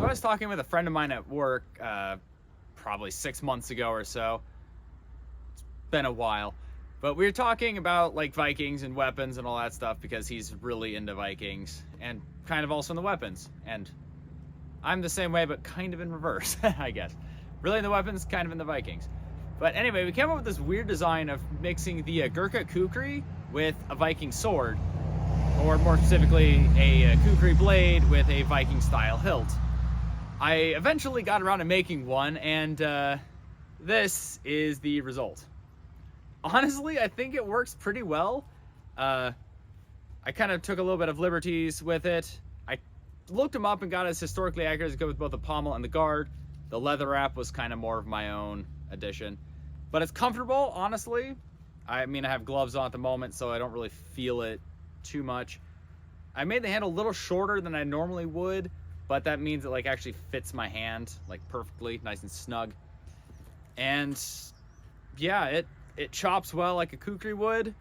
So I was talking with a friend of mine at work probably 6 months ago or so. It's been a while. But we were talking about like Vikings and weapons and all that stuff because he's really into Vikings and kind of also in the weapons. And I'm the same way, but kind of in reverse, I guess. Really in the weapons, kind of in the Vikings. But anyway, we came up with this weird design of mixing the Gurkha kukri with a Viking sword, or more specifically, a kukri blade with a Viking style hilt. I eventually got around to making one, and this is the result. Honestly, I think it works pretty well. I kind of took a little bit of liberties with it. I looked them up and got as historically accurate as I could with both the pommel and the guard. The leather wrap was kind of more of my own addition. But it's comfortable, honestly. I mean, I have gloves on at the moment, so I don't really feel it too much. I made the handle a little shorter than I normally would, but that means it like actually fits my hand like perfectly, nice and snug. And yeah, it chops well like a kukri would.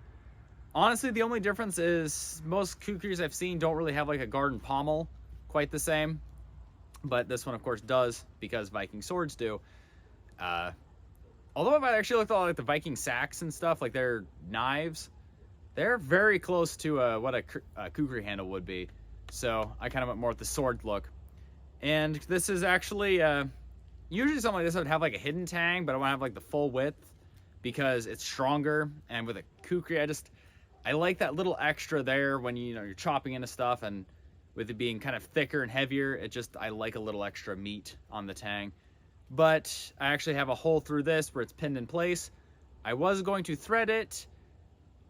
Honestly, the only difference is most kukris I've seen don't really have like a garden pommel quite the same. But this one, of course, does because Viking swords do. Although if I actually looked at like the Viking sacks and stuff, like their knives, they're very close to what a kukri handle would be. So I kind of went more with the sword look. And this is actually, usually something like this I would have like a hidden tang, but I want to have like the full width because it's stronger. And with a kukri, I like that little extra there when you're chopping into stuff, and with it being kind of thicker and heavier, I like a little extra meat on the tang. But I actually have a hole through this where it's pinned in place. I was going to thread it.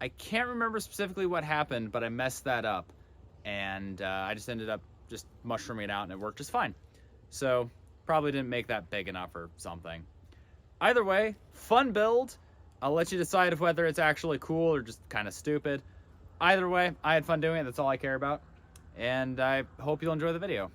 I can't remember specifically what happened, but I messed that up. And I just ended up just mushrooming it out, and it worked just fine. So probably didn't make that big enough or something. Either way, fun build. I'll let you decide whether it's actually cool or just kind of stupid. Either way, I had fun doing it. That's all I care about. And I hope you'll enjoy the video.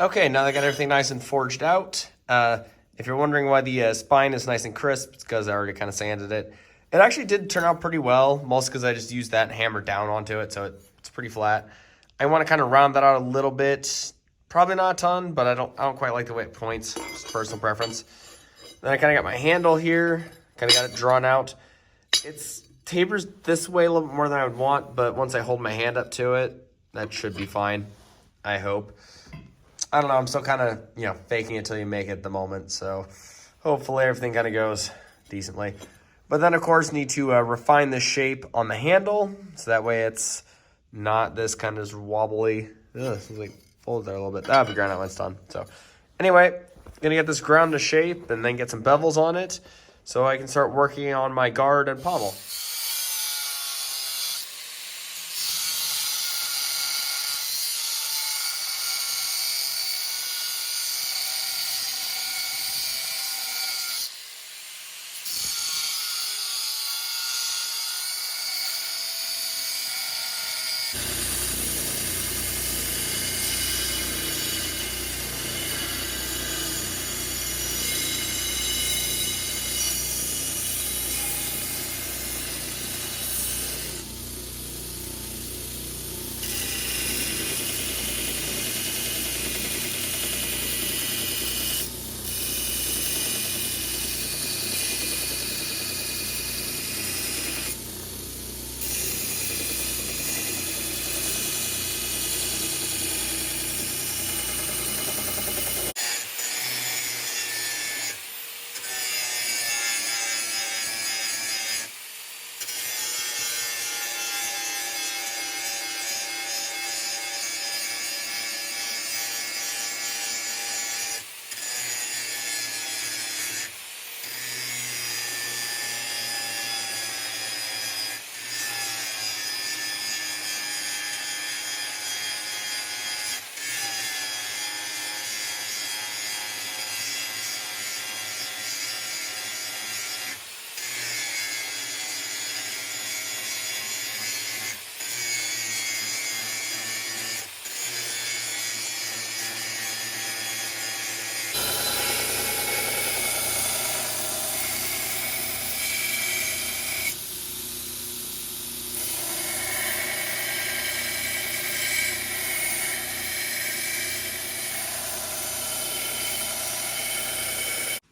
Okay, now that I got everything nice and forged out, if you're wondering why the spine is nice and crisp, it's because I already kind of sanded it. It actually did turn out pretty well, mostly because I just used that and hammered down onto it, so it's pretty flat. I want to kind of round that out a little bit. Probably not a ton, but I don't quite like the way it points. Just personal preference. Then I kind of got my handle here, kind of got it drawn out. It's tapers this way a little bit more than I would want, but once I hold my hand up to it, that should be fine, I hope. I don't know, I'm still kind of, faking it till you make it at the moment, so hopefully everything kind of goes decently. But then, of course, need to refine the shape on the handle, so that way it's not this kind of wobbly. Ugh, it's like folded there a little bit. That'll be ground out when it's done. So anyway, gonna get this ground to shape and then get some bevels on it so I can start working on my guard and pommel.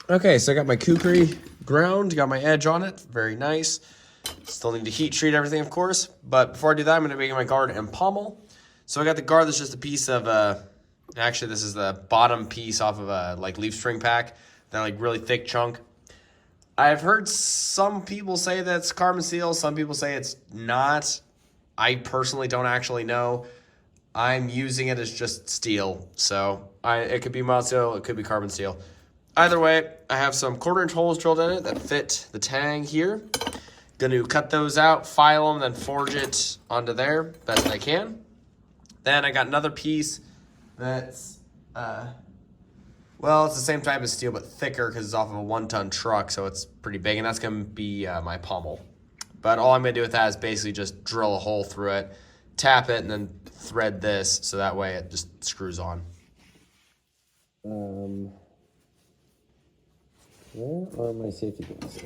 Okay, so I got my kukri ground, got my edge on it, very nice. Still need to heat treat everything, of course. But before I do that, I'm going to be making my guard and pommel. So I got the guard that's just a piece of, actually this is the bottom piece off of a leaf string pack. That really thick chunk. I've heard some people say that's carbon steel, some people say it's not. I personally don't actually know. I'm using it as just steel. So it could be mild steel, it could be carbon steel. Either way, I have some 1/4-inch holes drilled in it that fit the tang here. Going to cut those out, file them, then forge it onto there best I can. Then I got another piece that's, it's the same type of steel but thicker because it's off of a 1-ton truck, so it's pretty big, and that's going to be my pommel. But all I'm going to do with that is basically just drill a hole through it, tap it, and then thread this so that way it just screws on. Where are my safety pins?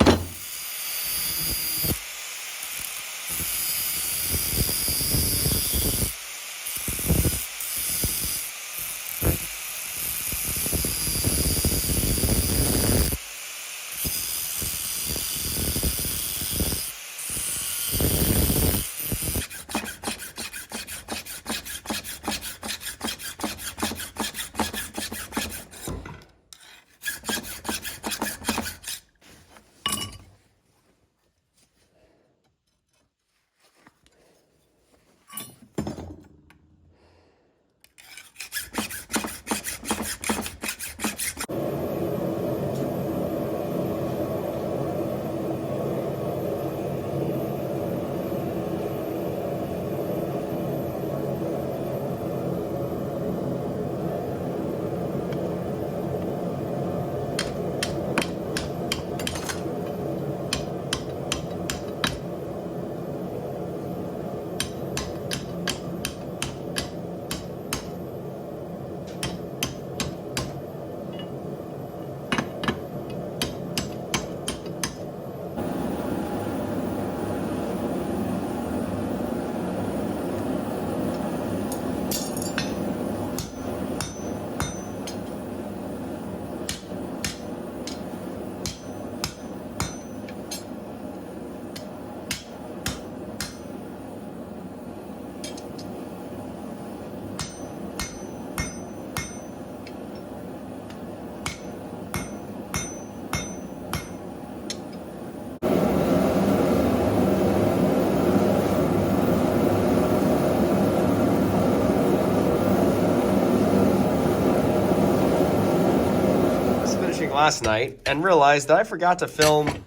last night and realized that I forgot to film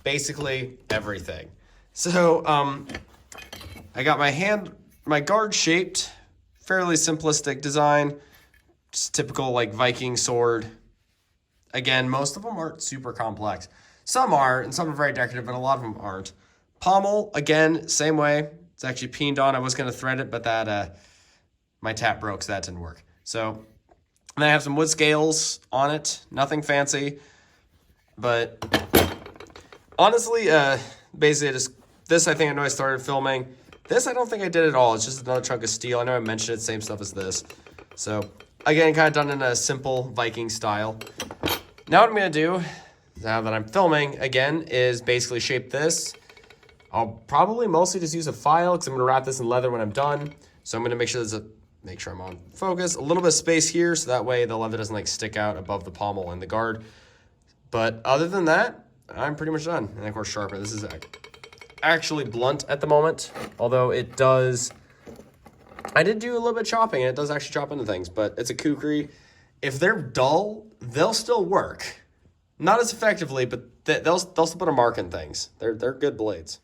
basically everything. So I got my guard shaped, fairly simplistic design, just typical like Viking sword. Again, most of them aren't super complex. Some are, and some are very decorative, but a lot of them aren't. Pommel, again, same way. It's actually peened on. I was going to thread it, but that my tap broke, so that didn't work. So then I have some wood scales on it. Nothing fancy. But honestly, basically just this, I think I know I started filming. This, I don't think I did at all. It's just another chunk of steel. I know I mentioned it, same stuff as this. So again, kind of done in a simple Viking style. Now what I'm going to do, now that I'm filming, again, is basically shape this. I'll probably mostly just use a file because I'm going to wrap this in leather when I'm done. So I'm going to make sure I'm on focus. A little bit of space here so that way the leather doesn't like stick out above the pommel and the guard. But other than that, I'm pretty much done. And of course, sharper. This is actually blunt at the moment, although it does. I did do a little bit of chopping, and it does actually chop into things, but it's a kukri. If they're dull, they'll still work. Not as effectively, but they'll still put a mark in things. They're good blades.